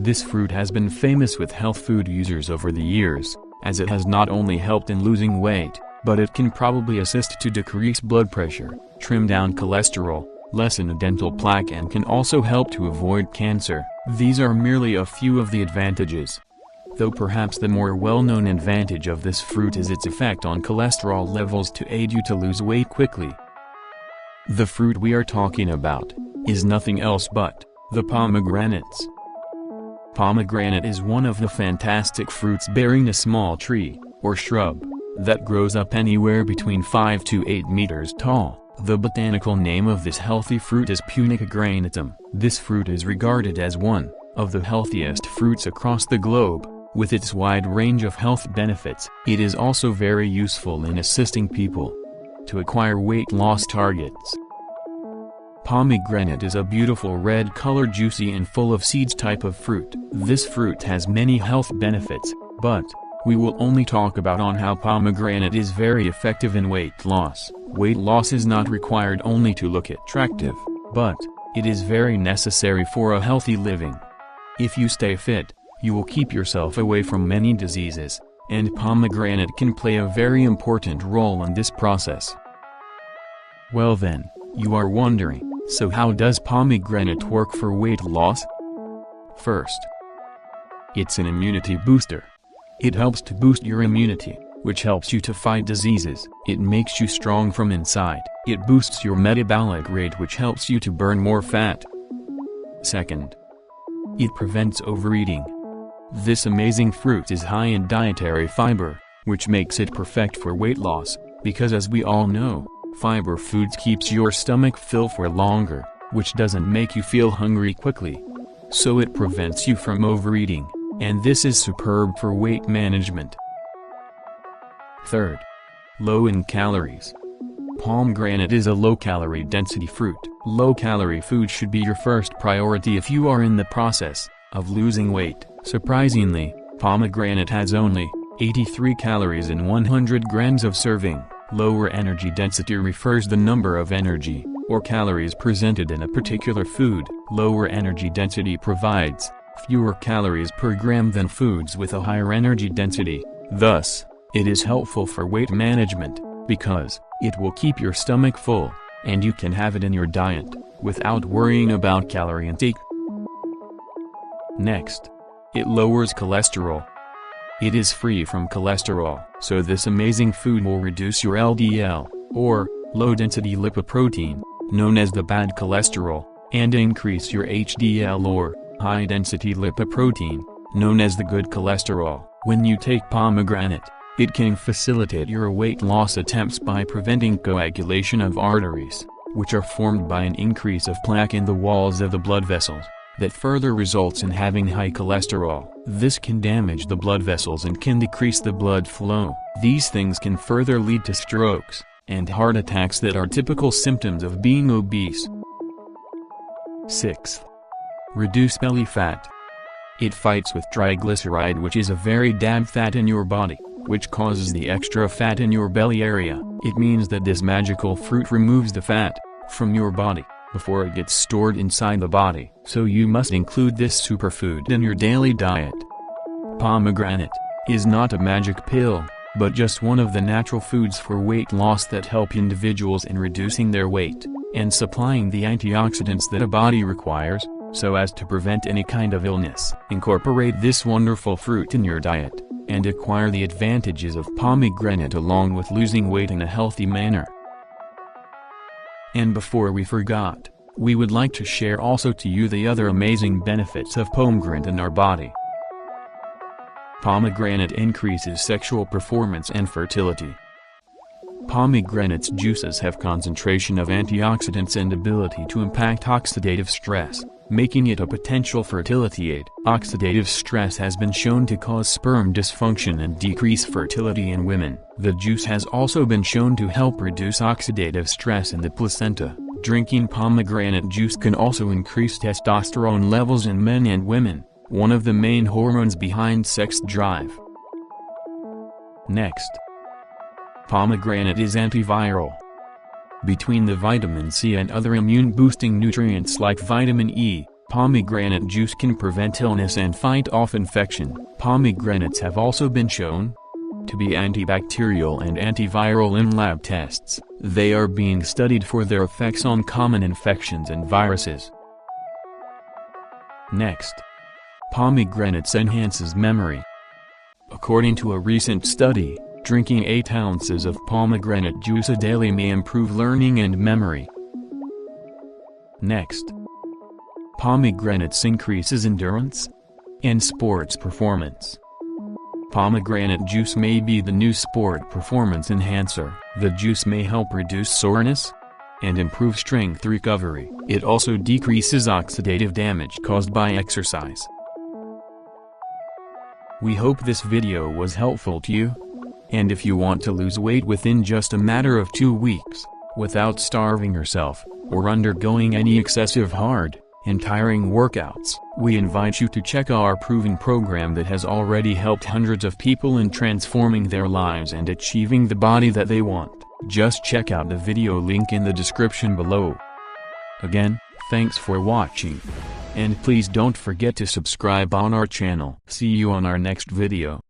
This fruit has been famous with health food users over the years, as it has not only helped in losing weight, but it can probably assist to decrease blood pressure, trim down cholesterol, lessen dental plaque, and can also help to avoid cancer. These are merely a few of the advantages. Though perhaps the more well-known advantage of this fruit is its effect on cholesterol levels to aid you to lose weight quickly. The fruit we are talking about is nothing else but the pomegranates. Pomegranate is one of the fantastic fruits bearing a small tree, or shrub, that grows up anywhere between 5 to 8 meters tall. The botanical name of this healthy fruit is Punica granatum. This fruit is regarded as one of the healthiest fruits across the globe, with its wide range of health benefits. It is also very useful in assisting people to acquire weight loss targets. Pomegranate is a beautiful red-colored, juicy and full of seeds type of fruit. This fruit has many health benefits, but we will only talk about on how pomegranate is very effective in weight loss. Weight loss is not required only to look attractive, but it is very necessary for a healthy living. If you stay fit, you will keep yourself away from many diseases, and pomegranate can play a very important role in this process. Well then, you are wondering, so how does pomegranate work for weight loss? First, it's an immunity booster. It helps to boost your immunity, which helps you to fight diseases. It makes you strong from inside. It boosts your metabolic rate, which helps you to burn more fat. Second, it prevents overeating. This amazing fruit is high in dietary fiber, which makes it perfect for weight loss, because as we all know, fiber foods keeps your stomach full for longer, which doesn't make you feel hungry quickly. So it prevents you from overeating, and this is superb for weight management. Third, low in calories. Pomegranate is a low-calorie density fruit. Low-calorie food should be your first priority if you are in the process of losing weight. Surprisingly, pomegranate has only 83 calories in 100 grams of serving. Lower energy density refers the number of energy, or calories presented in a particular food. Lower energy density provides fewer calories per gram than foods with a higher energy density. Thus, it is helpful for weight management, because it will keep your stomach full, and you can have it in your diet, without worrying about calorie intake. Next, it lowers cholesterol. It is free from cholesterol, so this amazing food will reduce your LDL, or low-density lipoprotein, known as the bad cholesterol, and increase your HDL, or high-density lipoprotein, known as the good cholesterol. When you take pomegranate, it can facilitate your weight loss attempts by preventing coagulation of arteries, which are formed by an increase of plaque in the walls of the blood vessels, that further results in having high cholesterol. This can damage the blood vessels and can decrease the blood flow. These things can further lead to strokes and heart attacks that are typical symptoms of being obese. Sixth, reduce belly fat. It fights with triglyceride, which is a very bad fat in your body, which causes the extra fat in your belly area. It means that this magical fruit removes the fat from your body before it gets stored inside the body. So you must include this superfood in your daily diet. Pomegranate is not a magic pill, but just one of the natural foods for weight loss that help individuals in reducing their weight, and supplying the antioxidants that a body requires, so as to prevent any kind of illness. Incorporate this wonderful fruit in your diet, and acquire the advantages of pomegranate along with losing weight in a healthy manner. And before we forgot, we would like to share also to you the other amazing benefits of pomegranate in our body. Pomegranate increases sexual performance and fertility. Pomegranate's juices have concentration of antioxidants and ability to impact oxidative stress, making it a potential fertility aid. Oxidative stress has been shown to cause sperm dysfunction and decrease fertility in women. The juice has also been shown to help reduce oxidative stress in the placenta. Drinking pomegranate juice can also increase testosterone levels in men and women, one of the main hormones behind sex drive. Next, pomegranate is antiviral. Between the vitamin C and other immune-boosting nutrients like vitamin E, Pomegranate juice can prevent illness and fight off infection. Pomegranates have also been shown to be antibacterial and antiviral in lab tests. They are being studied for their effects on common infections and viruses. Next, pomegranates enhances memory. According to a recent study, drinking 8 ounces of pomegranate juice a daily may improve learning and memory. Next, pomegranates increases endurance and sports performance. Pomegranate juice may be the new sport performance enhancer. The juice may help reduce soreness and improve strength recovery. It also decreases oxidative damage caused by exercise. We hope this video was helpful to you. And if you want to lose weight within just a matter of 2 weeks, without starving yourself, or undergoing any excessive hard and tiring workouts, we invite you to check our proven program that has already helped hundreds of people in transforming their lives and achieving the body that they want. Just check out the video link in the description below. Again, thanks for watching. And please don't forget to subscribe on our channel. See you on our next video.